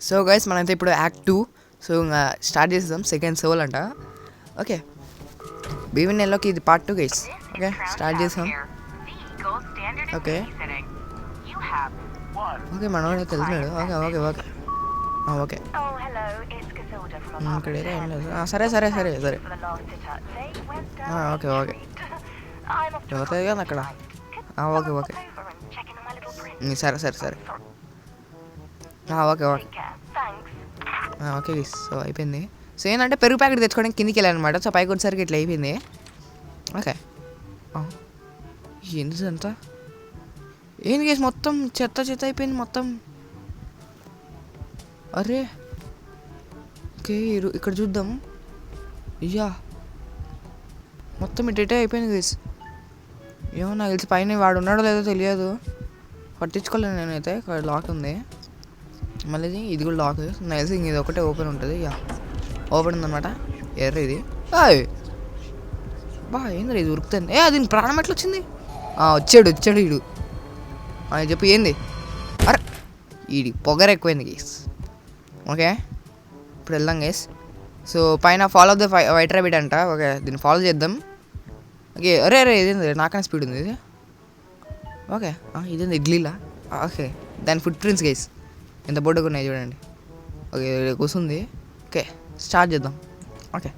So guys మనైతే ఇప్పుడు act 2 so ఇంకా start చేద్దాం. సెకండ్ సోల్ అంట. ఓకే బీవీ నెలలోకి ఇది పార్ట్ 2 గైస్. ఓకే స్టార్ట్ చేసాం. ఓకే ఓకే మనోడు తెలుసున్నాడు. ఓకే ఓకే ఓకే ఓకే ఇక్కడ ఏదో ఏం లేదు. సరే సరే సరే సరే ఓకే ఓకే ఎవరితో కదా అక్కడ. ఓకే ఓకే సరే సరే సరే ఓకే ఓకే ఓకే సో అయిపోయింది. సో ఏంటంటే పెరుగు ప్యాకెట్ తెచ్చుకోవడానికి కిందికి వెళ్ళానమాట. సో పైకి వచ్చేసరికి ఇట్లా అయిపోయింది. ఓకే ఏంటంతా ఏంది కేసు మొత్తం చెత్త చెత్త అయిపోయింది మొత్తం. అరే ఓకే ఇక్కడ చూద్దాం. ఇయ్యా మొత్తం ఇటే అయిపోయింది కేసు. ఏమో నాకు తెలిసి పైన వాడు ఉన్నాడో లేదో తెలియదు, పట్టించుకోలేను నేనైతే. ఇక్కడ లాక్ ఉంది మళ్ళీ, ఇది కూడా లాక్. నాకు తెలిసి ఇది ఒకటే ఓపెన్ ఉంటుంది. యా ఓపెన్ ఉందన్నమాట. ఎర్ర ఇది బా ఏంది ఇది ఉరుకుతుంది. దీని ప్రాణం ఎట్లా వచ్చింది? వచ్చాడు వీడు. చెప్పు ఏంది? అరే వీడి పొగర ఎక్కువైంది గేస్. ఓకే ఇప్పుడు వెళ్దాం గేస్. సో పైన ఫాలో ద వైట్ ర్యాబిట్ అంట. ఓకే దీన్ని ఫాలో చేద్దాం. ఓకే అరే ఇదేంది నాకన్నా స్పీడ్ ఉంది ఇది. ఓకే ఇదేంది ఇడ్లీలా? ఓకే దాని ఫుట్ ప్రింట్స్ గేస్ ఎంత బొడ్డుగా ఉన్నాయి చూడండి. ఓకే కూర్చుంది. ఓకే స్టార్ట్ చేద్దాం. ఓకే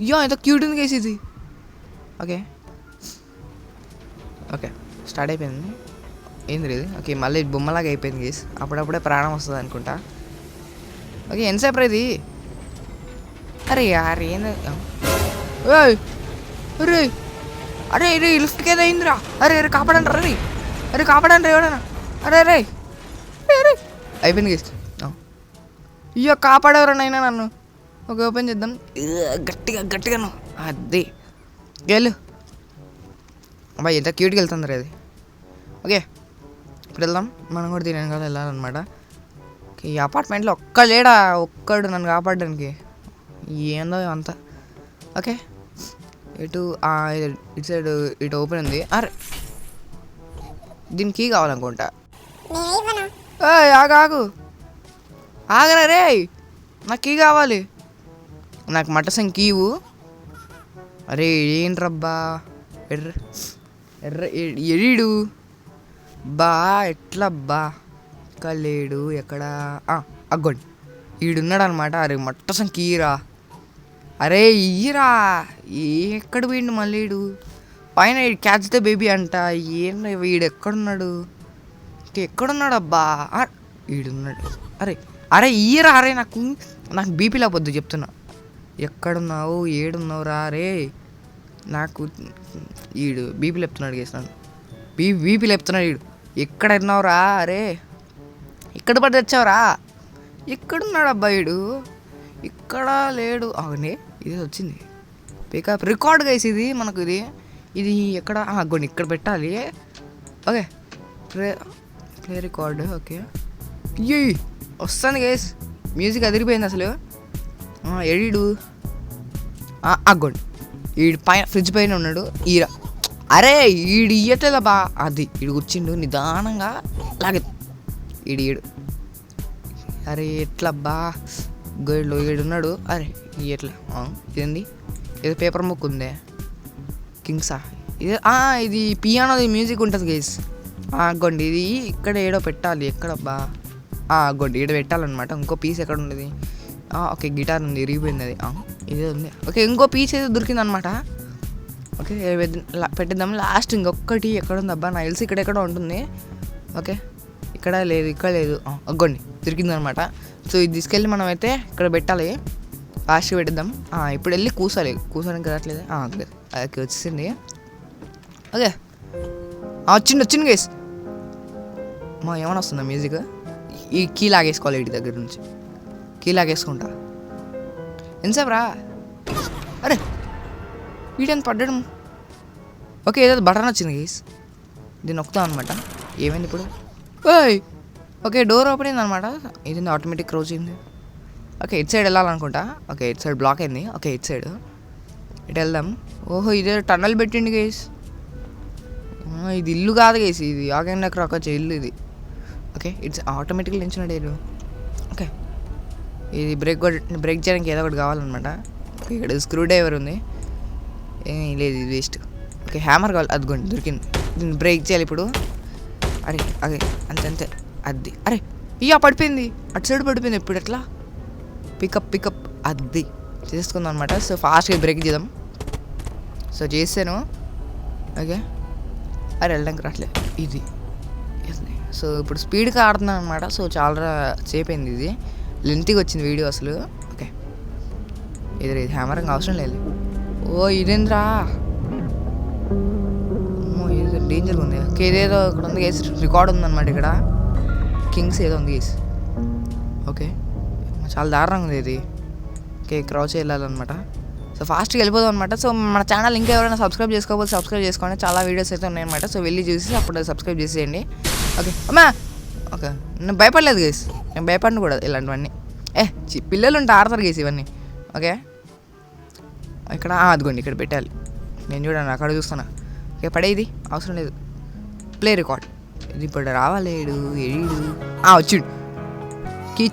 యా ఎంత క్యూట్ ఉంది గేస్ ఇది. ఓకే ఓకే స్టార్ట్ అయిపోయింది. ఏంది ఇది? ఓకే మళ్ళీ బొమ్మలాగా అయిపోయింది గేస్. అప్పుడప్పుడే ప్రాణం వస్తుంది అనుకుంటా. ఓకే ఎంతసేపు ఇది? అరే యార్ ఏంది? అరే అరే రే లిఫ్ట్కి ఏదో అయిందిరా. అరే కాపాడండి రీ. అరే కాపాడండి ఎవడన్నా. అరే అరే అయిపోయింది గేస్. ఇయ్యో కాపాడేవరనైనా నన్ను. ఓకే ఓపెన్ చేద్దాం. గట్టిగాను అదే వెళ్ళు. అబ్బాయి ఎంత క్యూట్గా వెళ్తుంది అది. ఓకే ఇప్పుడు వెళ్దాం. మనం కూడా తినే కదా వెళ్ళాలన్నమాట. ఓకే ఈ అపార్ట్మెంట్లో ఒక్కడు నన్ను కాపాడడానికి. ఏందో అంతా. ఓకే ఇటు సైడ్ ఇటు ఓపెన్ ఉంది. అరే దీనికి కీ కావాలనుకుంటా. ఆగు ఆగరా రే, నాకు కీ కావాలి. నాకు మటసన్ కీవు. అరే ఏంట్రబ్బా ఎరీడు బా ఎట్లబ్బా లేడు ఎక్కడ? అగ్గోండి ఈడున్నాడు అనమాట. అరే మట్టసం కీరా. అరే ఇయ్యరా. ఎక్కడ పోయిండు మళ్ళీ వీడు? పైన క్యాచ్ ద బేబీ అంట. ఏంటి వీడు ఎక్కడున్నాడు? ఎక్కడున్నాడు అబ్బా? వీడున్నాడు. అరే ఇయ్యరా. అరే నాకు బీపీ లేకపోద్దు చెప్తున్నా. ఎక్కడున్నావు? ఏడున్నావురా? అరే నాకు వీడు బీపీ లేపుతున్నాడు చేసినాను. బీపీ లేపుతున్నాడు వీడు. ఎక్కడ ఉన్నావురా? అరే ఎక్కడ పడి తెచ్చావురా? ఎక్కడున్నాడు అబ్బా వీడు? ఇక్కడ లేడు. అవునే ఇది వచ్చింది పికప్ రికార్డ్ గైస్. ఇది మనకు ఇది ఎక్కడ? కొన్ని ఇక్కడ పెట్టాలి. Okay play record. ఓకే వస్తుంది గైస్. మ్యూజిక్ అదిరిపోయింది అసలు. ఎడీడు అగ్గోండి వీడు పైన ఫ్రిడ్జ్ పైన ఉన్నాడు. ఈరా అరే ఈడు ఇయ్యట్లేదా బా? అది ఈడు కూర్చిండు నిదానంగా లాగే ఈడు. అరే ఎట్లబ్బా గోల్డ్ ఈడున్నాడు. అరే ఎట్లా ఇదేంది? ఏదో పేపర్ ముక్ ఉందే కింగ్సా ఇది. ఇది పియానోది మ్యూజిక్ ఉంటుంది గైస్. అగ్గోండి ఇది ఇక్కడ ఏడో పెట్టాలి. ఎక్కడబ్బా? అగ్గోండి ఈడ పెట్టాలన్నమాట. ఇంకో పీస్ ఎక్కడ ఉండేది? ఓకే గిటార్ ఉంది, ఇరిగిపోయింది అది. ఇదే ఉంది. ఓకే ఇంకో పీస్ ఏదో దొరికింది అనమాట. ఓకే పెట్టిద్దాం. లాస్ట్ ఇంకొకటి ఎక్కడ ఉంది అబ్బా? నాకు తెలిసి ఇక్కడెక్కడ ఉంటుంది. ఓకే ఇక్కడ లేదు. అగ్గోండి దొరికిందనమాట. సో ఇది తీసుకెళ్ళి మనం అయితే ఇక్కడ పెట్టాలి. లాస్ట్కి పెట్టిద్దాం. ఇప్పుడు వెళ్ళి కూర్చోడానికి రావట్లేదు. ఓకే వచ్చేసింది. ఓకే వచ్చింది గైస్. ఏమైనా వస్తుందా మ్యూజిక్? ఈ కీ లాగేసుకోవాలి వీటి దగ్గర నుంచి. కీ లాగేసుకుంటా. ఎంతసేపు రా? అరే వీడిని పడ్డడం. ఓకే ఏదో బటన్ వచ్చింది గైస్. దీన్ని నొక్కుతాం అనమాట. ఏమైంది ఇప్పుడు? ఓకే డోర్ ఓపెన్ అయింది అనమాట. ఇది ఆటోమేటిక్ క్లోజ్ అయింది. ఓకే ఇటు సైడ్ వెళ్ళాలనుకుంటా. ఓకే ఇటు సైడ్ బ్లాక్ అయింది. ఓకే ఇటు సైడ్ ఇటు వెళ్దాం. ఓహో ఇదే టన్నల్ పెట్టిండి గైస్. ఇది ఇల్లు కాదు గైస్. ఇది ఆగండి నాకు రాకొచ్చే ఇల్లు ఇది. ఓకే ఇట్స్ ఆటోమేటిక్గా నించున్నాడు. ఓకే ఇది బ్రేక్ చేయడానికి ఏదో ఒకటి కావాలన్నమాట. ఇక్కడ స్క్రూ డ్రైవర్ ఉంది, ఏమీ లేదు, ఇది వేస్ట్. ఓకే హ్యామర్ కావాలి, అదిగోండి దొరికింది. దీన్ని బ్రేక్ చేయాలి ఇప్పుడు. అరే అదే అంతే అది. అరే ఇయ్యా పడిపోయింది, అటు సైడ్ పడిపోయింది. ఇప్పుడు ఎట్లా పికప్ అది చేసుకుందాం అనమాట. సో ఫాస్ట్గా బ్రేక్ చేద్దాం. సో చేసాను. ఓకే అరే వెళ్ళడానికి రావట్లే ఇది. సో ఇప్పుడు స్పీడ్గా ఆడుతున్నాను అనమాట. సో చాలా సేపు అయింది, ఇది లెంతీగా వచ్చింది వీడియో అసలు. ఓకే ఇది హ్యామరింగ్ అవసరం లేదు. ఓ ఇదేంద్రా, ఇది డేంజర్గా ఉంది. ఓకే ఇదేదో ఇక్కడ ఉంది గేస్, రికార్డ్ ఉందన్నమాట ఇక్కడ. కింగ్స్ ఏదో ఉంది గేస్. ఓకే చాలా దారుణంగా ఉంది ఇది. ఓకే క్రౌచ్ వెళ్ళాలన్నమాట. సో ఫాస్ట్గా వెళ్ళిపోదాం అనమాట. సో మన ఛానల్ ఇంకా ఎవరైనా సబ్స్క్రైబ్ చేసుకోకపోతే సబ్స్క్రైబ్ చేసుకోండి, చాలా వీడియోస్ అయితే ఉన్నాయన్నమాట. సో వెళ్ళి చూసి అప్పుడు సబ్స్క్రైబ్ చేసేయండి. ఓకే అమ్మా ఓకే నేను భయపడలేదు గేస్, నేను భయపడను కూడా ఇలాంటివన్నీ. పిల్లలు ఉంటే ఆడతారు గేస్ ఇవన్నీ. ఓకే ఇక్కడ అదిగోండి ఇక్కడ పెట్టాలి, నేను చూడండి అక్కడ చూస్తున్నా. ఓకే పడేది అవసరం లేదు. ప్లే రికార్డ్ ఇది ఇప్పుడు రావాలేడు ఏడు వచ్చిండు కీ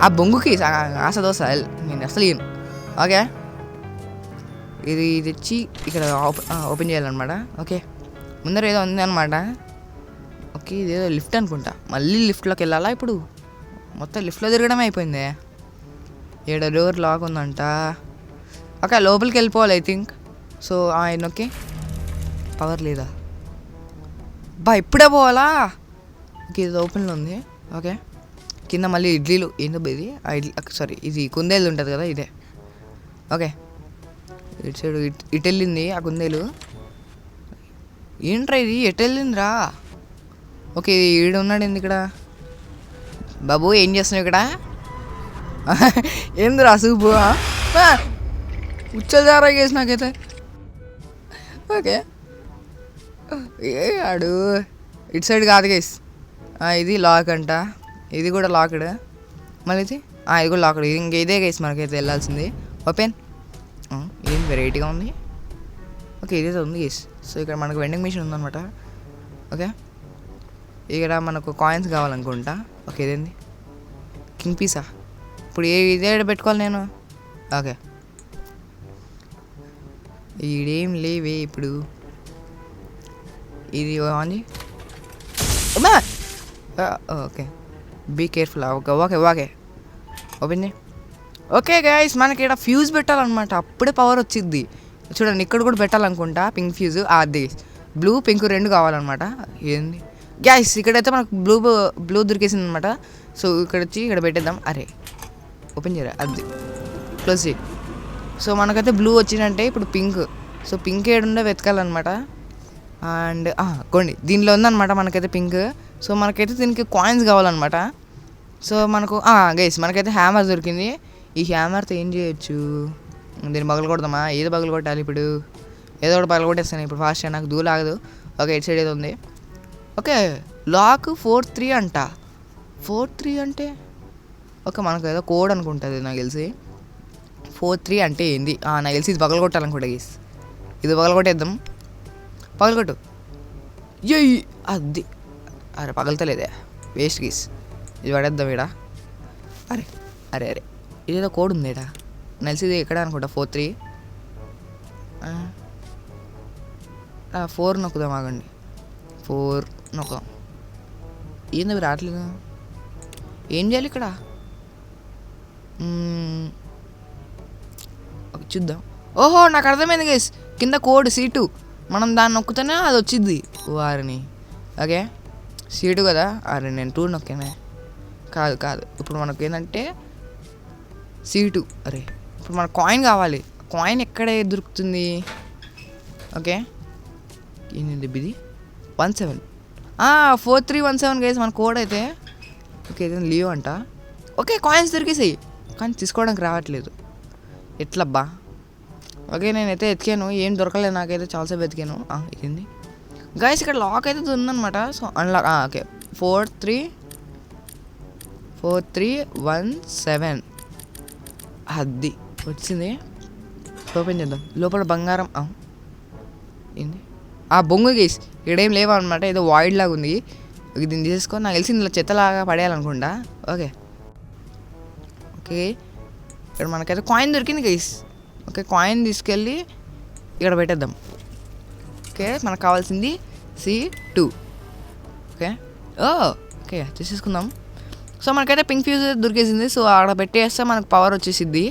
ఆ బొంగుకి ఆశ దోశ నేను అసలు ఇయ్యను. ఓకే ఇది తెచ్చి ఇక్కడ ఓపెన్ చేయాలన్నమాట. ఓకే ముందర ఏదో ఉంది అనమాట. ఓకే ఇదేదో లిఫ్ట్ అనుకుంటా, మళ్ళీ లిఫ్ట్లోకి వెళ్ళాలా ఇప్పుడు? మొత్తం లిఫ్ట్లో తిరగడమే అయిపోయింది. ఏడో డోర్ లాక్ ఉందంట. ఓకే లోపలికి వెళ్ళిపోవాలి ఐ థింక్. సో ఆయన ఓకే పవర్ లేదా ఇప్పుడే పోవాలా? ఓకే ఇది ఓపెన్లో ఉంది. ఓకే కింద మళ్ళీ ఇడ్లీలు ఏందో ఇది ఇడ్లీ, సారీ ఇది కుందేలు ఉంటుంది కదా ఇదే. ఓకే ఇటు సైడ్ ఇటు వెళ్ళింది ఆ కుందేలు. ఏంట్రా ఇది ఎటు వెళ్ళిందిరా? ఓకే ఈడు ఉన్నాడు ఏంది ఇక్కడ? బాబు ఏం చేస్తున్నావు ఇక్కడ? ఏందిరా సూపు ఉచ్చదారా చేసి నాకైతే. ఓకే ఆడు ఇటు సైడ్ కాదు గేస్, ఇది లాక్ అంట, ఇది కూడా లాక్డ్. మళ్ళీ ఇది కూడా లాక్డ్. ఇంక ఇదే గేస్ మనకైతే వెళ్ళాల్సింది. ఓపెన్ ఏం వెరైటీగా ఉంది. ఓకే ఇదైతే ఉంది గేస్. సో ఇక్కడ మనకు వెండింగ్ మిషన్ ఉందన్నమాట. ఓకే ఇక్కడ మనకు కాయిన్స్ కావాలనుకుంటా. ఓకే ఇదేంది కింగ్ పీసా? ఇప్పుడు ఇదే పెట్టుకోవాలి నేను. ఓకే ఈడేం లేవే ఇప్పుడు. ఇది on okay be careful. Okay okay okay open చేయి. ఓకే గైస్ మనకి ఇక్కడ ఫ్యూజ్ పెట్టాలన్నమాట, అప్పుడే పవర్ వచ్చింది. చూడండి ఇక్కడ కూడా పెట్టాలనుకుంటా పింక్ ఫ్యూజ్. అది బ్లూ పింక్ రెండు కావాలన్నమాట. ఏంది గైస్ ఇక్కడైతే మనకు బ్లూ దొరికేసింది అనమాట. సో ఇక్కడ వచ్చి ఇక్కడ పెట్టేద్దాం. అరే ఓపెన్ చేయరా, అది క్లోజ్ చేయి. సో మనకైతే బ్లూ వచ్చిందంటే ఇప్పుడు పింక్. సో పింక్ ఏడుండే వెతకాలన్నమాట. అండ్ కొన్ని దీనిలో ఉందన్నమాట మనకైతే పింక్. సో మనకైతే దీనికి కాయిన్స్ కావాలన్నమాట. సో మనకు గైస్ మనకైతే హ్యామర్ దొరికింది. ఈ హ్యామర్తో ఏం చేయొచ్చు? దీన్ని పగలు కొడదామా? ఏదో పగలు కొట్టాలి ఇప్పుడు? ఏదో ఒకటి పగలు కొట్టేస్తాను ఇప్పుడు ఫాస్ట్గా, నాకు దూలాగదు. ఓకే ఇటు సైడ్ ఏదో ఉంది. ఓకే లాక్ 43 అంట. 43 అంటే ఓకే మనకు ఏదో కోడ్ అనుకుంటుంది నాకు తెలిసి. 43 అంటే ఏంది? నాకు తెలిసి ఇది పగలు కొట్టాలనుకుంటా గీస్. ఇది పగలు కొట్టేద్దాం. పగలు కొట్టు. అది అరే పగలతలేదే, వేస్ట్ గీస్. ఇది పడేద్దాం ఈడ. అరే అరే అరే ఇదేదో కోడ్ ఉంది ఈడ, తెలిసి ఇది ఎక్కడ అనుకుంటా 43. 4 నొక్కుదాం ఆగండి. 4 నొక్కుదాం. ఏంది రావట్లేదు, ఏం చేయాలి ఇక్కడ? చూద్దాం. ఓహో నాకు అర్థమైంది గైస్, కింద కోడ్ C2 మనం దాన్ని నొక్కుతూనే అది వచ్చింది వారిని. ఓకే C2 కదా. అరే నేను 2 నొక్కానే. కాదు ఇప్పుడు మనకు ఏంటంటే C2. అరే ఇప్పుడు మనకు కాయిన్ కావాలి. కాయిన్ ఎక్కడ దొరుకుతుంది? ఓకే ఏంది ఇది 17 4317 గైస్ మన కోడ్ అయితే. ఓకే ఇది లీవ్ అంట. ఓకే కాయిన్స్ దొరికేసాయి కానీ తీసుకోవడానికి రావట్లేదు, ఎట్లబ్బా? ఓకే నేనైతే ఎతికాను, ఏం దొరకలేదు నాకైతే, చాలాసేపు ఎతికాను. ఇదేంది గైస్ ఇక్కడ లాక్ అయితే ఉందన్నమాట. So unlock. ఓకే 4317 అది వచ్చింది. ఓపెన్ చేద్దాం. లోపల బంగారం ఏంది? బొంగు గేస్ ఇక్కడేం లేవన్నమాట, ఏదో వాయిడ్ లాగా ఉంది. దీన్ని తీసేసుకొని నాకు తెలిసి ఇందులో చెత్తలాగా పడేయాలనుకుంటా. ఓకే ఓకే ఇక్కడ మనకైతే కాయిన్ దొరికింది గైస్. ఓకే కాయిన్ తీసుకెళ్ళి ఇక్కడ పెట్టేద్దాం. ఓకే మనకు కావాల్సింది C2. ఓకే ఓకే తీసేసుకుందాం. సో మనకైతే పింక్ ఫ్యూజ్ దొరికేసింది. సో అక్కడ పెట్టేస్తే మనకు పవర్ వచ్చేసిద్ది.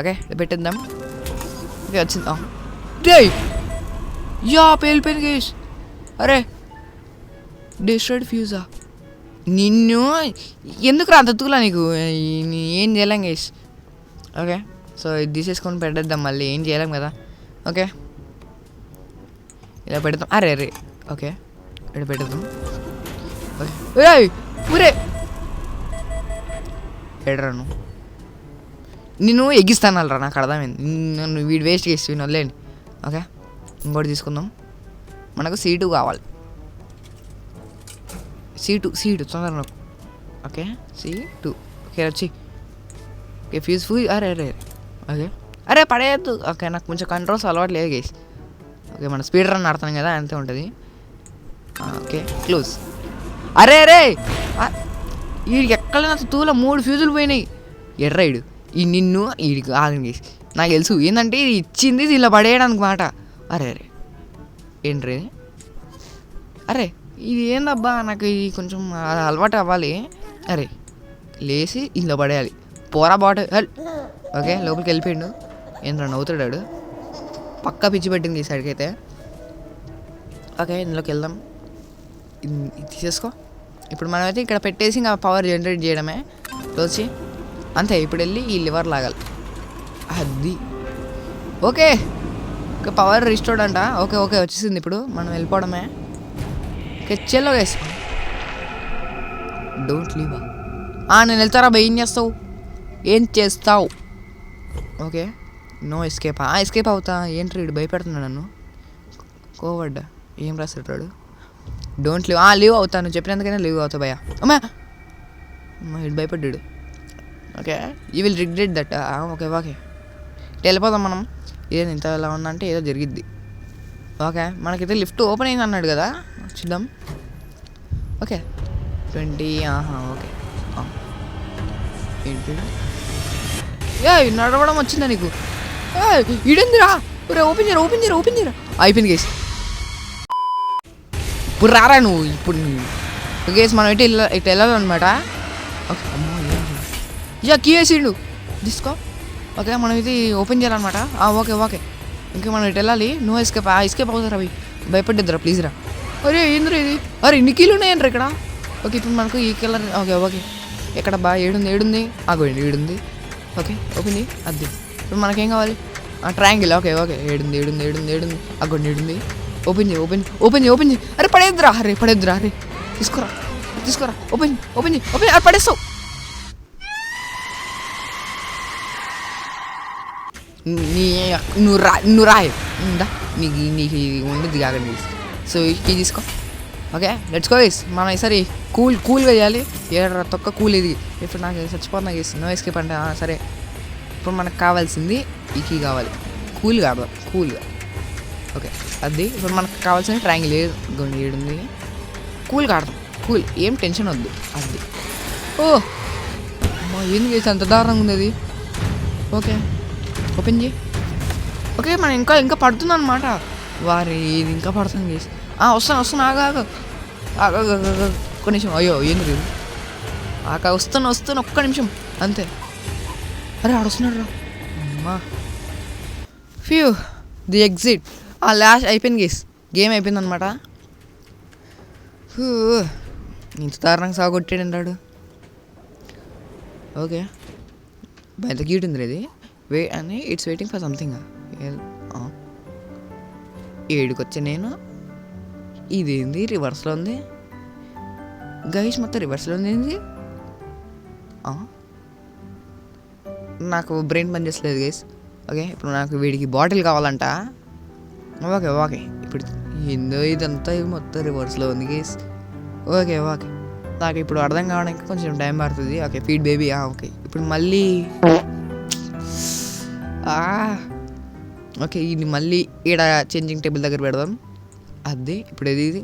ఓకే పెట్టేద్దాం. ఓకే వచ్చిందా డే యా పేలిపోయింది గైస్. అరే డిస్ట్రాయిడ్ ఫ్యూజా నిన్ను ఎందుకు రా తత్తుకులా నీకు ఏం చేయలేం గైస్. ఓకే సో ఇది తీసేసుకొని పెట్టేద్దాం. మళ్ళీ ఏం చేయలేం కదా. ఓకే ఇలా పెడతాం. అరే ఓకే ఇక్కడ పెట్టేద్దాం. ఓకే ఊరే ఎడరాను నేను ఎగ్గిస్తాను రా. నాకు అర్థమైంది. నన్ను వీడు వేస్ట్ చేసి వదిలేండి. ఓకే ఇంకోటి తీసుకుందాం. మనకు C2 కావాలి. C2 తొందర నాకు. ఓకే C2 ఓకే వచ్చి ఓకే ఫ్యూజ్ అరే ఓకే అరే పడేయద్దు. ఓకే నాకు కొంచెం కంట్రోల్స్ అలవాటు లేదు గైస్. ఓకే మన స్పీడ్ రన్ ఆడుతాం కదా అంతే ఉంటుంది. Okay close. అరే వీడికి ఎక్కడ తూల 3 ఫ్యూజులు పోయినాయి. ఎర్రైడు ఈ నిన్ను వీడికి ఆగం చేసి నాకు తెలుసు ఏంటంటే ఇది ఇచ్చింది ఇలా పడేయడానికి మాట. అరే ఏంట్రీ అరే ఇది ఏందబ్బా నాకు ఇది కొంచెం అలవాటు అవ్వాలి. అరే లేచి ఇలా పడేయాలి. పోరా బాటిల్. ఓకే లోపలికి వెళ్ళిపోయిండు. ఏంట్రా నవ్వుతాడు. పక్కా పిచ్చి పెట్టింది ఈ సైడ్కి అయితే. ఓకే ఇందులోకి వెళ్దాం. ఇది తీసేసుకో. ఇప్పుడు మనమైతే ఇక్కడ పెట్టేసి ఇంకా పవర్ జనరేట్ చేయడమే. వచ్చి అంతే. ఇప్పుడు వెళ్ళి ఈ లివర్ లాగాలి. అది ఓకే పవర్ రిస్టోర్డ్ అంట. ఓకే వచ్చేసింది. ఇప్పుడు మనం వెళ్ళిపోవడమే. Okay Chhello guys don't leave. నేను వెళ్తారా భయ్. ఏం చేస్తావు. Okay no escape. ఎస్కేప్ అవుతా. ఏంటి వీడు భయపెడుతున్నాడు నన్ను. కోవర్డ్ ఏం రాస్తాడు. Don't leave. లీవ్ అవుతాను చెప్పినందుకైనా లీవ్ అవుతా భయ. అమ్మా వీడు భయపడ్డాడు. Okay you will regret that. Okay ఇటు వెళ్ళిపోదాం మనం. ఏదో ఇంత ఎలా ఉందంటే ఏదో జరిగిద్ది. ఓకే మనకైతే లిఫ్ట్ ఓపెన్ అయింది అన్నాడు కదా చూద్దాం. ఓకే 20 ఓకే ఏంటి నడవడం వచ్చిందా నీకు. ఇడిందిరా ఓపెన్ చేయరా అయిపోయింది గేస్. ఇప్పుడు రారా నువ్వు. ఇప్పుడు గేస్ మనం ఇటు వెళ్ళాలన్నమాట. ఓకే అమ్మో కీ వేసిండు తీసుకో. ఓకే మనం ఇది ఓపెన్ చేయాలన్నమాట. ఓకే ఇంకా మనం ఇటు వెళ్ళాలి. నువ్వు ఎస్కేప్ అవుతారా అవి భయపడ్డిద్దురా ప్లీజ్ రా. అరే ఏంద్రా ఇది. అరే ఇన్ని కీలు ఉన్నాయండి ఇక్కడ. ఓకే ఇప్పుడు మనకు ఈ కలర్. ఓకే ఎక్కడ ఏడుంది ఈడుంది. ఓకే ఓపెన్ చేయి. అది ఇప్పుడు మనకేం కావాలి. ట్రయాంగిల్. ఓకే ఏడుంది అగ్గొండి ఏడుంది. ఓపెన్ చేయి. అరే పడేద్దురా. అరే తీసుకోరా. ఓపెన్ చేయి. అరే పడేస్తావు. నువ్వు రాయి నీకు ఉండద్ది కాకండి. సో కీ తీసుకో. Okay let's go guys. మనం ఈసారి కూల్గా చేయాలి. తొక్క కూల్ ఇది. ఇప్పుడు నాకు చచ్చిపోతున్నా గైస్. నో ఎస్కేప్ అంటే సరే. ఇప్పుడు మనకు కావాల్సింది ఈ కీ కావాలి. కూల్గా ఓకే అది ఇప్పుడు మనకు కావాల్సిన ట్రయాంగిల్ ఏడుంది. కూల్గా ఆడదాం. ఏం టెన్షన్ వద్దు. అది ఏం చేసి అంత దారుణంగా ఉంది అది. ఓకే ఓపెన్ చేయి. ఓకే మనం ఇంకా పడుతుంది అనమాట. వారి ఇది ఇంకా పడుతుంది చేసి. వస్తాను ఆగా ఒక్క నిమిషం. అయ్యో ఏంది వస్తాను ఒక్క నిమిషం అంతే. అరే ఆడొస్తున్నాడు రా. అమ్మా ఫ్యూ ది ఎగ్జిట్. లాస్ట్ అయిపోయింది గేమ్ అయిపోయింది అనమాట. ఇంత దారుణంగా సాగొట్టాడు అంటాడు. ఓకే బయట క్యూట్ ఉంది ఇది. అని ఇట్స్ వెయిటింగ్ ఫర్ సంథింగ్. ఏడుకొచ్చా నేను. ఇదేంది రివర్స్లో ఉంది గైస్. మొత్తం రివర్స్లో ఉంది ఏంది. నాకు బ్రెయిన్ పని చేసలేదు గైస్. ఓకే ఇప్పుడు నాకు వీడికి బాటిల్ కావాలంట. ఓకే ఇప్పుడు ఏందో ఇదంతా మొత్తం రివర్స్లో ఉంది గైస్. ఓకే నాకు ఇప్పుడు అర్థం కావడానికి కొంచెం టైం పడుతుంది. Okay feed baby. ఓకే ఇప్పుడు మళ్ళీ ఓకే ఇది మళ్ళీ ఈడ చేంజింగ్ టేబుల్ దగ్గర పెడదాం. అదే ఇప్పుడు ఇది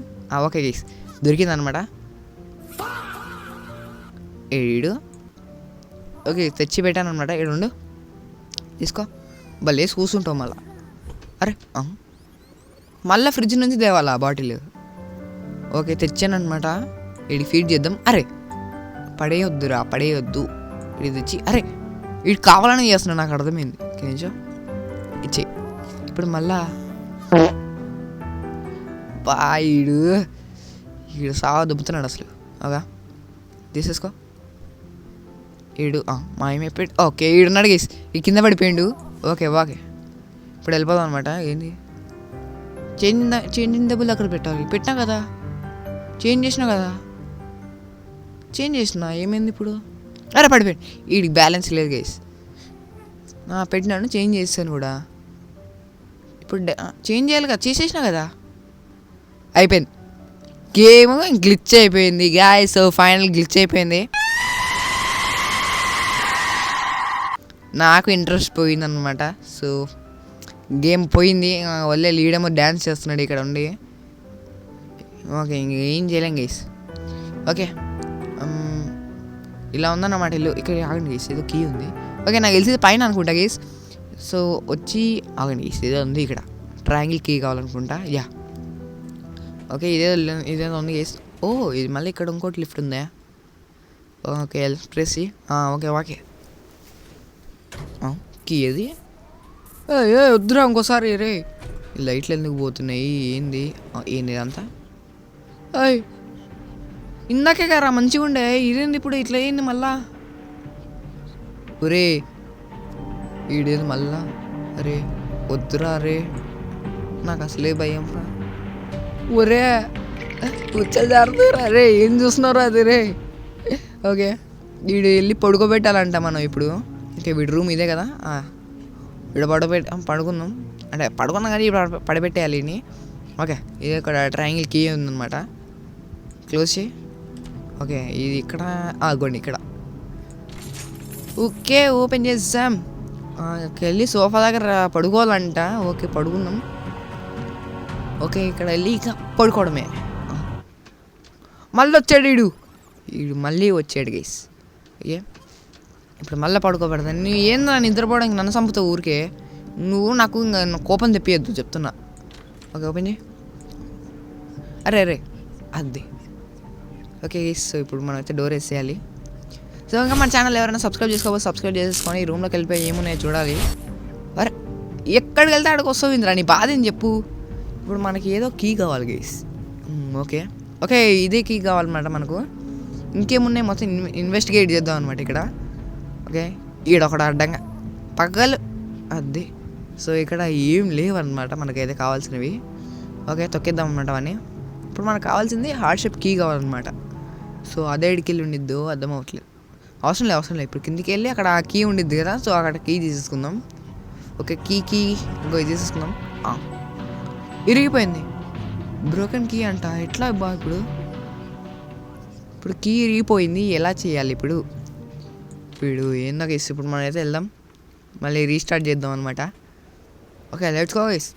ఓకే గైస్ దొరికింది అనమాట. ఏడు. ఓకే తెచ్చి పెట్టాను అనమాట. ఏడు తీసుకో. భలేసి కూర్చుంటావు మళ్ళా. అరే మళ్ళీ ఫ్రిడ్జ్ నుంచి తేవాలా బాటిల్. ఓకే తెచ్చాను అనమాట. వీడికి ఫీడ్ చేద్దాం. అరే పడేయొద్దురా, పడేయొద్దు. ఇది తెచ్చి అరే వీడు కావాలని చేస్తున్నాడు, నాకు అర్థమైంది. కొంచెం ఇచ్చే. ఇప్పుడు మళ్ళా ఈడు సావ దుబ్బుతున్నాడు అసలు. ఓగా తీసేసుకో. ఈడు మాయమైపోయాడు. ఓకే ఈడున్నాడు గేసి, ఈ కింద పడిపోయిండు. ఓకే ఓకే ఇప్పుడు వెళ్ళిపోదాం అనమాట. ఏంది చేంజ్ డబ్బులు అక్కడ పెట్టాలి. పెట్టినా కదా, చేంజ్ చేసినా కదా, చేంజ్ చేసినా. ఏమైంది ఇప్పుడు? అరే పడిపోయాడు. వీడికి బ్యాలెన్స్ లేదు గైస్. పెట్టినాను, చేంజ్ చేస్తాను కూడా. ఇప్పుడు చేంజ్ చేయాలి కదా, చేసేసినా కదా. అయిపోయింది గేమ్, గ్లిచ్ అయిపోయింది గాయస్. ఫైనల్ గ్లిచ్ అయిపోయింది. నాకు ఇంట్రెస్ట్ పోయిందనమాట. సో గేమ్ పోయింది. వల్లే లీడేమో డ్యాన్స్ చేస్తున్నాడు ఇక్కడ ఉండి. ఓకే ఇంకేం చేయలేం గైస్. ఓకే ఇలా ఉందన్నమాట ఇల్లు. ఇక్కడ ఆగండి గైస్, ఏదో కీ ఉంది. ఓకే నాకు తెలిసి పైన అనుకుంటా గైస్. సో వచ్చి ఆగండి గైస్, ఏదో ఉంది ఇక్కడ. ట్రయాంగిల్ కీ కావాలనుకుంటా. యా ఓకే ఇదేదో ఉంది గైస్. ఓ ఇది మళ్ళీ ఇక్కడ ఇంకోటి లిఫ్ట్ ఉందా? Okay press. Okay okay key ఏది? వద్దురా ఇంకోసారి. రే లైట్లు ఎందుకు పోతున్నాయి? ఏంది ఇదంతా? అయ్ ఇందాకే కదా మంచిగా ఉండే, ఇదేంది ఇప్పుడు ఇట్లా అయింది మళ్ళా? ఒరే ఈడేది మళ్ళా? అరే వద్దురా, రే నాకు అసలే భయం రా. ఒరే కూర్చోజారుతురా రే, ఏం చూస్తున్నారా అది? రే ఓకే వీడు వెళ్ళి పడుకోబెట్టాలంట మనం ఇప్పుడు. ఓకే వీడి రూమ్ ఇదే కదా, వీడు పడుకుందాం. అంటే పడుకున్నాం కానీ ఇప్పుడు పడబెట్టేయాలి వీడిని. ఓకే ఇది ఇక్కడ ట్రయాంగిల్ కీ ఉందన్నమాట. క్లోజ్ చేయి. ఓకే ఇది ఇక్కడ ఆగండి ఇక్కడ. ఓకే ఓపెన్ చేసాం. వెళ్ళి సోఫా దగ్గర పడుకోవాలంట. ఓకే పడుకుందాం. ఓకే ఇక్కడ వెళ్ళి ఇక పడుకోవడమే. మళ్ళీ వచ్చాడు వీడు మళ్ళీ వచ్చాడు గైస్. ఓకే ఇప్పుడు మళ్ళీ పడుకోబెడతాను. నువ్వు ఏందా నిద్రపోవడానికి నన్ను చంపుతావు ఊరికే. నువ్వు నాకు ఇంకా కోపం తెప్పియద్దు చెప్తున్నా. ఓకే ఓపెన్ చేయి. అరే అరే అది ఓకే గైస్. సో ఇప్పుడు మనం అయితే డోర్ వేసేయాలి. సో ఇంకా మన ఛానల్ ఎవరైనా సబ్స్క్రైబ్ చేసుకోవచ్చు, సబ్స్క్రైబ్ చేసుకొని ఈ రూమ్లోకి వెళ్ళిపోయి ఏమున్నాయో చూడాలి. అరే ఎక్కడికి వెళ్తే అక్కడికి వస్తావు ఇంద్రా, నీ బాధ ఏం చెప్పు. ఇప్పుడు మనకి ఏదో కీ కావాలి గైస్. ఓకే ఓకే ఇదే కీ కావాలన్నమాట మనకు. ఇంకేమున్నాయి మొత్తం ఇన్వెస్టిగేట్ చేద్దాం అనమాట ఇక్కడ. ఓకే ఈడొకడు అడ్డంగా పగలు అది. సో ఇక్కడ ఏం లేవన్నమాట మనకైతే కావాల్సినవి. ఓకే తొక్కేద్దాం అనమాట అవన్నీ. ఇప్పుడు మనకు కావాల్సింది హార్ట్ షేప్ కీ కావాలన్నమాట. సో అదే ఇడికెళ్ళి ఉండిద్దు అర్థం అవ్వట్లేదు. అవసరం లేదు ఇప్పుడు కిందికి వెళ్ళి అక్కడ ఆ కీ ఉండిద్ది కదా. సో అక్కడ కీ తీసేసుకుందాం. ఓకే కీ ఇంకో ఇది తీసేసుకుందాం. ఇరిగిపోయింది, బ్రోకెన్ కీ అంట. ఎట్లా బా ఇప్పుడు కీ ఇరిగిపోయింది, ఎలా చేయాలి ఇప్పుడు? ఏందో గైస్ ఇప్పుడు మనం అయితే వెళ్దాం, మళ్ళీ రీస్టార్ట్ చేద్దాం అనమాట. Okay let's go guys.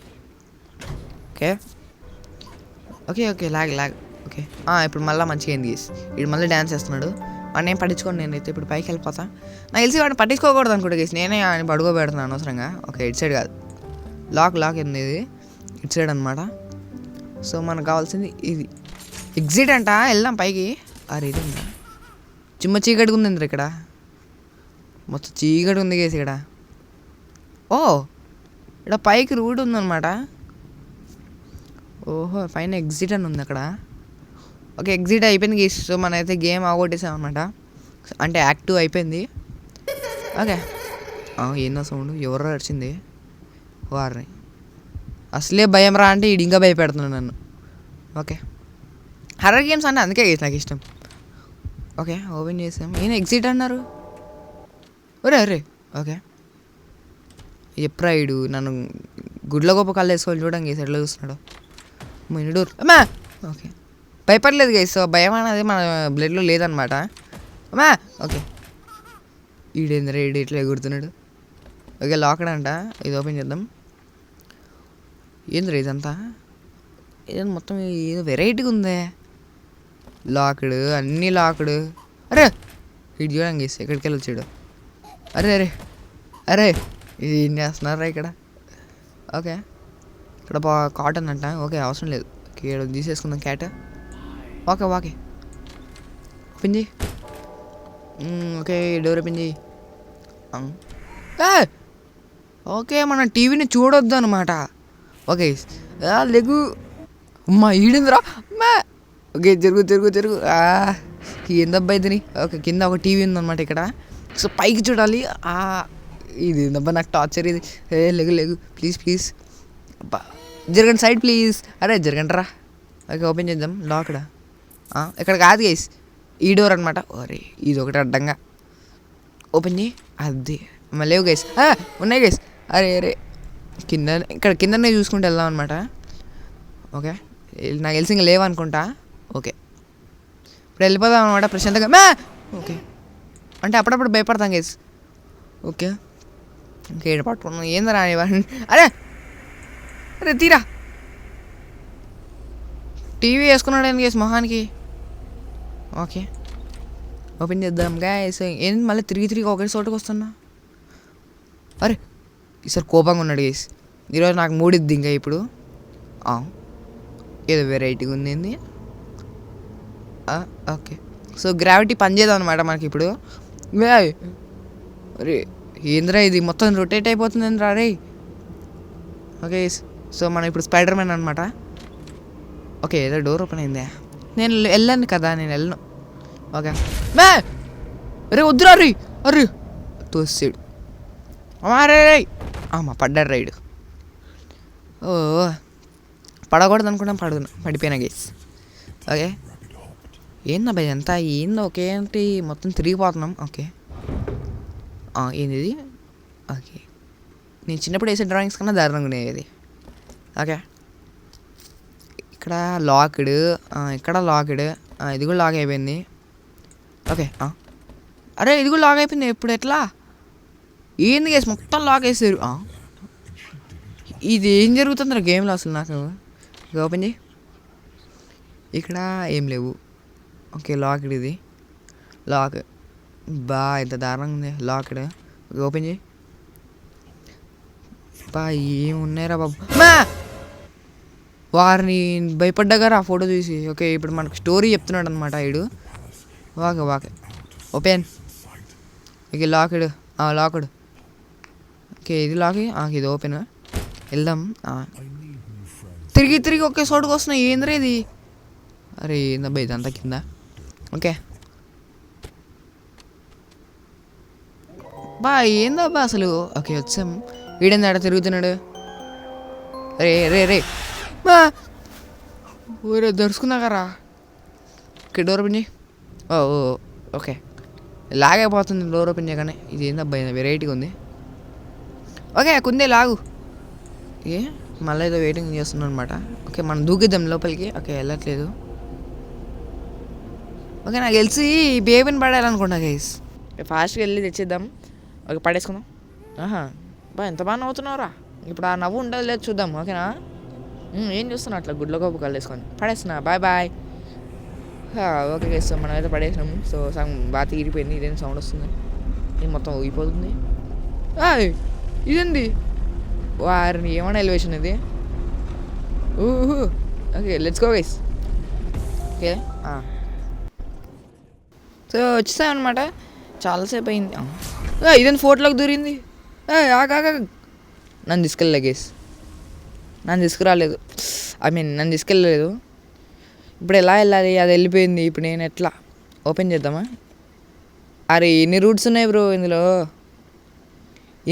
Okay okay okay log okay ఇప్పుడు మళ్ళీ మంచిగా అయింది గైస్. వీడు మళ్ళీ డ్యాన్స్ చేస్తున్నాడు. వాడిని ఏం పట్టించుకోండి, నేనైతే ఇప్పుడు పైకి వెళ్ళిపోతా. నాకు తెలిసి వాడిని పట్టించుకోకూడదు అనుకుంటా గైస్. నేనే ఆయన పడుకోబెడుతున్నాను అనవసరంగా. ఓకే ఇటు సైడ్ కాదు, లాక్ ఏంది ఇది ఇటు సైడ్ అనమాట. సో మనకు కావాల్సింది ఇది ఎగ్జిట్ అంట. వెళ్దాం పైకి. ఇది ఉందా చీకటిగా ఉంది ఇక్కడ, మొత్తం చీకటి ఉంది గేసి ఇక్కడ. ఇక్కడ పైకి రూట్ ఉందన్నమాట. ఓహో పైన ఎగ్జిట్ అని ఉంది అక్కడ. ఓకే ఎగ్జిట్ అయిపోయింది గేస్. సో మనమైతే గేమ్ ఆగొట్టేసాం అనమాట. అంటే యాక్టివ్ అయిపోయింది. ఓకే ఏందో సౌండ్, ఎవరో వచ్చింది వారిని. అసలే భయం రా అంటే ఈడు ఇంకా భయపెడుతున్నాడు నన్ను. ఓకే హర్రర్ గేమ్స్ అంటే అందుకే గేస్ నాకు ఇష్టం. ఓకే ఓపెన్ చేసాం. ఈయన ఎగ్జిట్ అన్నారు. అరే ఓకే ఎప్పుడైడు నన్ను గుడ్ల గొప్ప కళ్ళు వేసుకోవాలి చూడండి గేస్ ఎట్లా చూస్తున్నాడు. మినిడూర్ అమ్మా. ఓకే భయపడలేదు గైస్. సో భయం అనేది మన బ్లడ్లో లేదనమాట. అమ్మా ఓకే ఈడేంద్రా ఇట్లా ఎగురుతున్నాడు. ఓకే లాక్డ్ అంట. ఇది ఓపెన్ చేద్దాం. ఏంద్రా ఇదంతా? ఏదో మొత్తం ఏదో వెరైటీగా ఉందే. లాక్డ్, అన్నీ లాక్డ్. అరే ఇటు చూడండి గేస్ ఎక్కడికి వెళ్ళి వచ్చాడు. అరే అరే అరే ఇది ఏం చేస్తున్నారా ఇక్కడ? ఓకే ఇక్కడ కాటన్ అంట. ఓకే అవసరం లేదు. ఇక్కడ తీసేసుకుందాం క్యాట్. ఓకే ఓకే ఓపెన్ చేయి. ఓకే డోర్ ఓపెన్ చేయి. ఓకే మన టీవీని చూడొద్దు అనమాట. ఓకే లెగు అమ్మా ఈడిందిరా అమ్మా. ఓకే జరుగు జరుగు జరుగు. ఏందబ్బా ఇదిని. ఓకే కింద ఒక టీవీ ఉందన్నమాట ఇక్కడ. సో పైకి చూడాలి. ఇది ఏందబ్బా నాకు టార్చర్ ఇది. లెగు లెగు ప్లీజ్ ప్లీజ్. అబ్బా జరగండి సైడ్ ప్లీజ్. అరే జరగండి రా. ఓకే ఓపెన్ చేద్దాం. లాక్డా ఇక్కడ కాదు గైస్, ఈ డోర్ అనమాట. అరే ఇది ఒకటి అడ్డంగా ఓపెన్ చేయి. అది లేవు గైస్, ఉన్నాయి గైస్. అరే అరే కింద ఇక్కడ కిందనే చూసుకుంటూ వెళ్దాం అనమాట. ఓకే నాకు తెలిసి ఇంకా లేవనుకుంటా. ఓకే ఇప్పుడు వెళ్ళిపోదాం అనమాట ప్రశాంతంగా. ఓకే అంటే అప్పుడప్పుడు భయపడతాం గైస్. ఓకే ఓకే పట్టుకున్నాం ఏందరా అరే అరే తీరా. టీవీ వేసుకున్నాడు ఏంటి గైస్ మొహానికి. ఓకే ఓపెన్ చేద్దాం గైస్. ఏంటి మళ్ళీ తిరిగి తిరిగి ఒకే చోటుకు వస్తున్నా. అరే ఈసారి కోపంగా ఉన్నాడు గైస్. ఈరోజు నాకు మూడిద్ది ఇంకా ఇప్పుడు. ఏదో వెరైటీగా ఉంది ఏంది. ఓకే సో గ్రావిటీ పనిచేద్దాం అనమాట మనకి ఇప్పుడు. అరే ఏంద్రా ఇది మొత్తం రొటేట్ అయిపోతుంది ఏంద్రా రే. ఓకే సో మనం ఇప్పుడు స్పైడర్ మ్యాన్ అనమాట. ఓకే ఏదో డోర్ ఓపెన్ అయిందే. నేను వెళ్ళాను కదా, నేను వెళ్ళను. ఓకే అరే వద్దురా రీ. అరే తోసాడు అరే రే. పడ్డాడు రైడ్. ఓ పడకూడదు అనుకుంటాం, పడిపోయినా గైస్. ఓకే ఏందబ్బా ఇదంతా ఏందో. ఓకే ఏంటి మొత్తం తిరిగిపోతున్నాం. ఓకే ఏంది ఇది. ఓకే నేను చిన్నప్పుడు వేసే డ్రాయింగ్స్ కన్నా దారుణంగా ఉండేది. ఓకే ఇక్కడ లాక్డ్, ఇక్కడ లాక్డ్. ఇది కూడా లాక్ అయిపోయింది. ఓకే అరే ఇది కూడా లాక్ అయిపోయింది. ఇప్పుడు ఎట్లా ఏంది గైస్ మొత్తం లాక్ వేసారు. ఇది ఏం జరుగుతుందిరా గేమ్లో అసలు నాకు. ఓపెన్ చేయి. ఇక్కడ ఏం లేవు. ఓకే లాక్డ్ ఇది. లాక్ ఎంత దారుణంగా ఉంది లాక్డ్. ఓకే ఓపెన్ చేయి. ఏమున్నాయిరా బాబు. వారిని భయపడ్డాగారా ఆ ఫోటో చూసి. ఓకే ఇప్పుడు మనకు స్టోరీ చెప్తున్నాడు అనమాట వీడు. Okay okay open. Okay locked locked. Okay ఇది లాక్. ఇది ఓపెన్. వెళ్దాం. తిరిగి తిరిగి ఒకే చోటుకు వస్తున్నాయి ఏంద్రా ఇది. అరే ఏందబ్బా ఇదంతా కింద. ఓకే ఏందబ్బా అసలు. ఓకే వచ్చాం. వీడేంది ఆడ తిరుగుతున్నాడు. రే రే రే ఊరే దరుచుకున్నాకరా. ఓకే డోర్ ఓపెన్ చేయి. ఓకే లాగైపోతుంది డోర్ ఓపెన్ చేయగానే. ఇది ఏందబ్బా వెరైటీగా ఉంది. ఓకే కుందే లాగు. మళ్ళీ ఏదో వెయిటింగ్ చేస్తున్నాం అనమాట. ఓకే మనం దూకిద్దాం లోపలికి. ఓకే వెళ్ళట్లేదు. ఓకే నాకు తెలిసి బేబీని పడేయాలనుకుంటా గైస్. ఫాస్ట్గా వెళ్ళి తెచ్చిద్దాం. ఓకే పడేసుకుందాం. ఎంత బాగా నవ్వుతున్నావురా. ఇప్పుడు ఆ నవ్వు ఉండదు లేదు చూద్దాం. ఓకేనా ఏం చూస్తున్నా అట్లా గుడ్ల గొప్ప కలిసుకొని పడేస్తున్నా. Bye bye. Okay guys so మనం అయితే పడేసినాము. సో సగం బాగా తీరిపోయింది. ఇదేం సౌండ్ వస్తుంది. ఇది మొత్తం ఊగిపోతుంది. ఇదేంది వారిని ఏమైనా ఎలివేషన్ ఇది. Okay let's go guys. Okay so వచ్చేసామన్నమాట. చాలాసేపు అయింది. ఇదేంటి ఫోటోలోకి దూరింది. నన్ను తీసుకెళ్ళలే గైస్. నన్ను తీసుకురాలేదు. నన్ను తీసుకెళ్ళలేదు. ఇప్పుడు ఎలా వెళ్ళాలి. అది వెళ్ళిపోయింది. ఇప్పుడు నేను ఎట్లా ఓపెన్ చేద్దామా. అరే ఎన్ని రూట్స్ ఉన్నాయి బ్రో ఇందులో.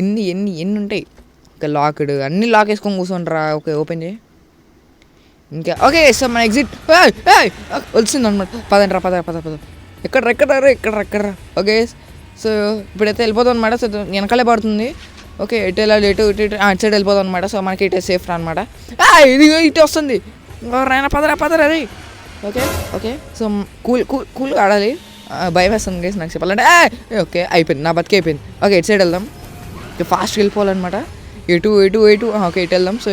ఎన్ని ఉంటాయి. Okay locked. అన్నీ లాక్ వేసుకొని కూర్చోండిరా. ఓకే ఓపెన్ చేయి. ఇంకా ఓకే సో మన ఎగ్జిట్ వచ్చింది అనమాట. పదండి పద. ఎక్కడ. ఓకే సో ఇప్పుడైతే వెళ్ళిపోతాం అనమాట. సో వెనకాలే పడుతుంది. ఓకే ఎటు వెళ్ళాలి ఇటు సైడ్ వెళ్ళిపోతాం అనమాట. సో మనకి ఇటే సేఫ్ అనమాట. ఇది ఇటు వస్తుంది. రాయన పదరా అది. ఓకే సో కూల్ ఆడాలి. భయం వేస్తుంది గైస్ నాకు చెప్పాలంటే. ఓకే అయిపోయింది నా బతికి అయిపోయింది. ఓకే ఇటు సైడ్ వెళ్దాం. ఫాస్ట్గా వెళ్ళిపోవాలన్నమాట. ఎటు ఓకే ఇటు వెళ్దాం. సో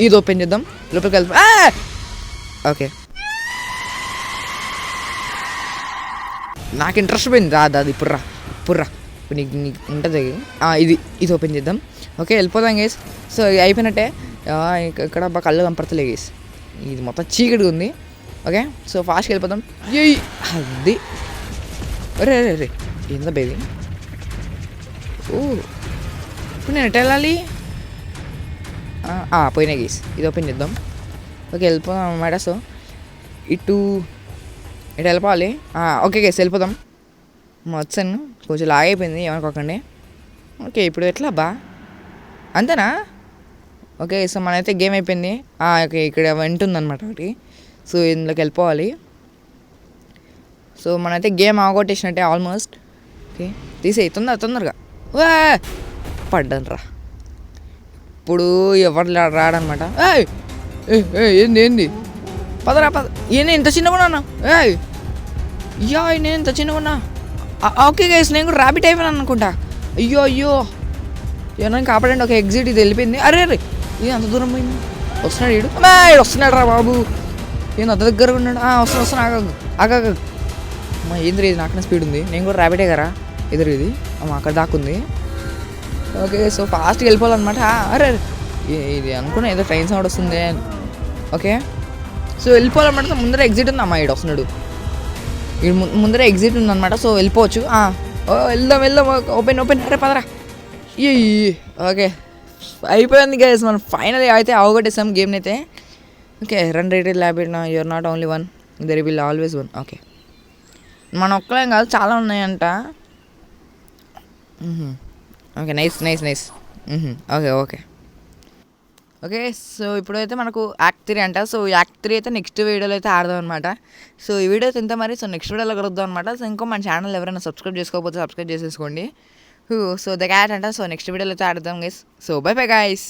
ఇది ఓపెన్ చేద్దాం. లోపలికి వెళ్దాం. ఓకే నాకు ఇంట్రెస్ట్ పోయింది. అది ఇప్పుడు రా ఇప్పుడు నీకు ఉంటుంది. ఇది ఓపెన్ చేద్దాం. ఓకే వెళ్ళిపోదాం గేస్. సో అయిపోయినట్టే. ఇక్కడ బాగా కళ్ళు కనపడతలే గేస్, ఇది మొత్తం చీకటిగా ఉంది. ఓకే సో ఫాస్ట్గా వెళ్ళిపోదాం. అది రే ఎంత బేది. ఇప్పుడు నేను ఎటు వెళ్ళాలి? పోయినా గేస్, ఇది ఓపెన్ చేద్దాం. ఓకే వెళ్ళిపోదాం అన్నమాట. సో ఇటు వెళ్ళిపోవాలి. ఓకే గేస్ వెళ్ళిపోదాం. వచ్చాను కొంచెం లాగైపోయింది ఏమనుకోకండి. ఓకే ఇప్పుడు ఎట్లా బా అంతేనా? ఓకే సో మనైతే గేమ్ అయిపోయింది. ఓకే ఇక్కడ వెంట ఉందన్నమాట ఒకటి. సో ఇందులోకి వెళ్ళిపోవాలి. సో మనైతే గేమ్ ఆగొట్టేసినట్టే ఆల్మోస్ట్. ఓకే తీసేయి తొందరగా. పడ్డాను రా. ఇప్పుడు ఎవరు రాడనమాట. ఏంది పదరా నేను ఇంత చిన్నగా నేను ఇంత చిన్నగా. ఓకే గైస్ నేను కూడా ర్యాబిట్ అయిపోయాను అనుకుంటా. అయ్యో ఏమన్నా కాపాడండి. ఒక ఎగ్జిట్ ఇది వెళ్ళిపోయింది. అరే ఇది అంత దూరం పోయింది. వస్తున్నాడు వీడు వస్తున్నాడు రా బాబు. ఏంది అంత దగ్గరగా ఉన్నాడు. వస్తున్నా ఆగా ఏంద్రీ ఇది నాకన్నా స్పీడ్ ఉంది. నేను కూడా ర్యాబిటే కదా ఎదురు ఇది అక్కడ దాక్కుంది. ఓకే సో ఫాస్ట్గా వెళ్ళిపోవాలన్నమాట. అరే ఇది అనుకున్నా ఏదో ట్రైన్ సౌండ్ వస్తుంది. ఓకే సో వెళ్ళిపోవాలన్నమాట. ముందర ఎగ్జిట్ ఉంది. ఈడు వస్తున్నాడు. వీడు ముందర ఎగ్జిట్ ఉందన్నమాట. సో వెళ్ళిపోవచ్చు. వెళ్దాం ఓపెన్ అరే పదరా. ఓకే అయిపోయింది గైస్, మనం ఫైనల్ అయితే అవగొట్టేసాం గేమ్ని అయితే. ఓకే రన్ రేటెడ్ ల్యాబిట్ నా you're not only one, there will always one. Okay మన ఒక్కలేం కాదు చాలా ఉన్నాయంట. Okay nice. ఓకే సో ఇప్పుడైతే మనకు యాక్ట్ 3 అంట. సో యాక్ట్ 3 అయితే నెక్స్ట్ వీడియోలో అయితే ఆడదాం అనమాట. సో ఈ వీడియో అయితే ఇంత మరి. సో నెక్స్ట్ వీడియోలో కలుద్దాం అనమాట. సో ఇంకో మన ఛానల్ ఎవరైనా సబ్స్క్రైబ్ చేసుకోకపోతే సబ్స్క్రైబ్ చేసేసుకోండి. సో ద క్యాట్ అంట. సో నెక్స్ట్ వీడియోలో అయితే ఆడదాం గైస్. So bye guys.